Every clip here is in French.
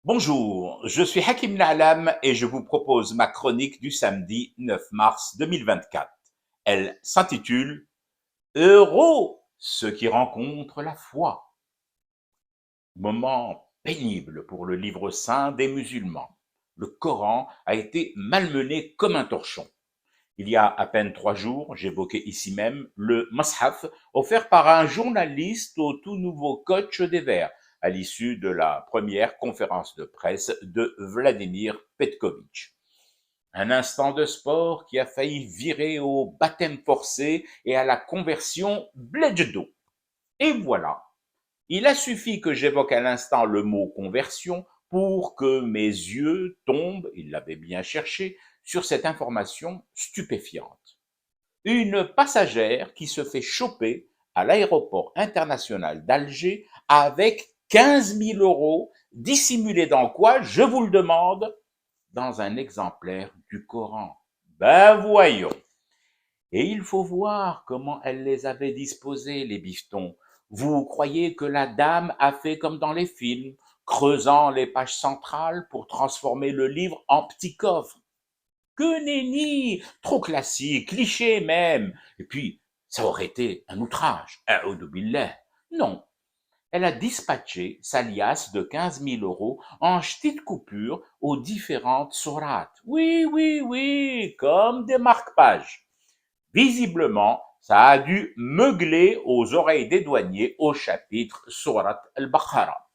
Bonjour, je suis Hakim Na'alam et je vous propose ma chronique du samedi 9 mars 2024. Elle s'intitule Heureux ceux qui rencontrent la foi. Moment pénible pour le livre saint des musulmans. Le Coran a été malmené comme un torchon. Il y a à peine 3 jours, j'évoquais ici même le Mashaf offert par un journaliste au tout nouveau coach des Verts à l'issue de la première conférence de presse de Vladimir Petkovic. Un instant de sport qui a failli virer au baptême forcé et à la conversion bleddo. Et voilà, il a suffi que j'évoque à l'instant le mot conversion pour que mes yeux tombent, il l'avait bien cherché, sur cette information stupéfiante. Une passagère qui se fait choper à l'aéroport international d'Alger avec 15 000 euros dissimulés dans quoi, je vous le demande, dans un exemplaire du Coran. Ben voyons. Et il faut voir comment elle les avait disposés, les bifetons. Vous croyez que la dame a fait comme dans les films, creusant les pages centrales pour transformer le livre en petit coffre? Que nenni, trop classique, cliché même. Et puis, ça aurait été un outrage. A'oudou billah. Non, elle a dispatché sa liasse de 15 000 euros en petites coupures aux différentes sourates. Oui, oui, oui, comme des marque-pages. Visiblement, ça a dû meugler aux oreilles des douaniers au chapitre Surat al-Baqarah.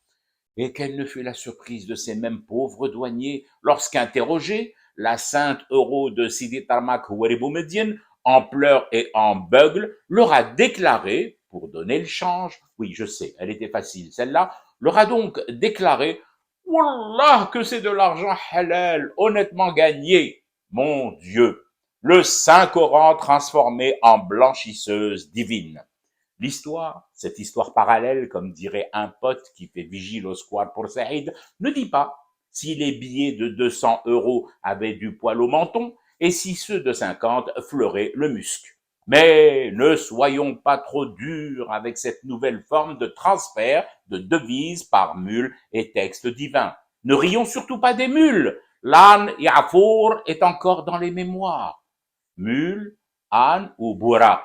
Et quelle ne fut la surprise de ces mêmes pauvres douaniers lorsqu'interrogée, la sainte euro de Sidi Tarmac Ouariboumedienne, en pleurs et en beugles, leur a déclaré, pour donner le change, oui je sais, elle était facile celle-là, leur a donc déclaré Wallah que c'est de l'argent halal, honnêtement gagné. Mon Dieu, le Saint-Coran transformé en blanchisseuse divine. L'histoire, cette histoire parallèle, comme dirait un pote qui fait vigile au square pour Saïd, ne dit pas si les billets de 200 euros avaient du poil au menton et si ceux de 50 fleuraient le musc. Mais ne soyons pas trop durs avec cette nouvelle forme de transfert de devises par mule et texte divin. Ne rions surtout pas des mules. L'âne Yafour est encore dans les mémoires. Mule, âne ou bouraq?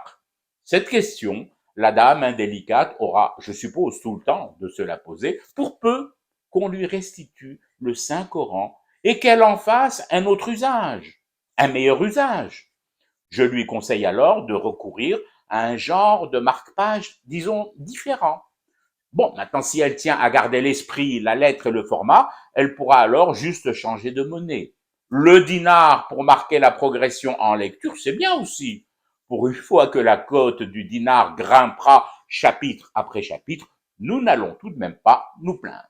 Cette question, la dame indélicate aura, je suppose, tout le temps de se la poser, pour peu qu'on lui restitue le Saint-Coran et qu'elle en fasse un autre usage, un meilleur usage. Je lui conseille alors de recourir à un genre de marque-page, disons, différent. Bon, maintenant, si elle tient à garder l'esprit, la lettre et le format, elle pourra alors juste changer de monnaie. Le dinar pour marquer la progression en lecture, c'est bien aussi. Pour une fois que la cote du dinar grimpera chapitre après chapitre, nous n'allons tout de même pas nous plaindre.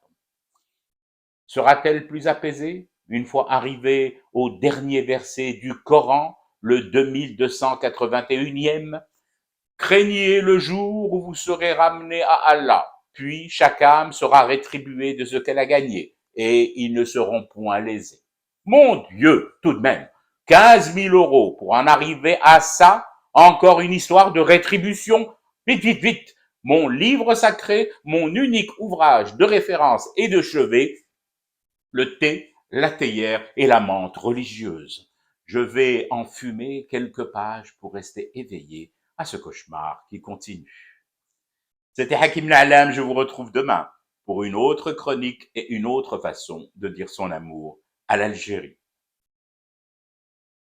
Sera-t-elle plus apaisée une fois arrivée au dernier verset du Coran, le 2281e? Craignez le jour où vous serez ramenés à Allah, puis chaque âme sera rétribuée de ce qu'elle a gagné, et ils ne seront point lésés. Mon Dieu, tout de même, 15 000 euros pour en arriver à ça, encore une histoire de rétribution. Vite, vite, vite, mon livre sacré, mon unique ouvrage de référence et de chevet, le thé, la théière et la menthe religieuse. Je vais enfumer quelques pages pour rester éveillé à ce cauchemar qui continue. C'était Hakim Na'alam, je vous retrouve demain pour une autre chronique et une autre façon de dire son amour à l'Algérie.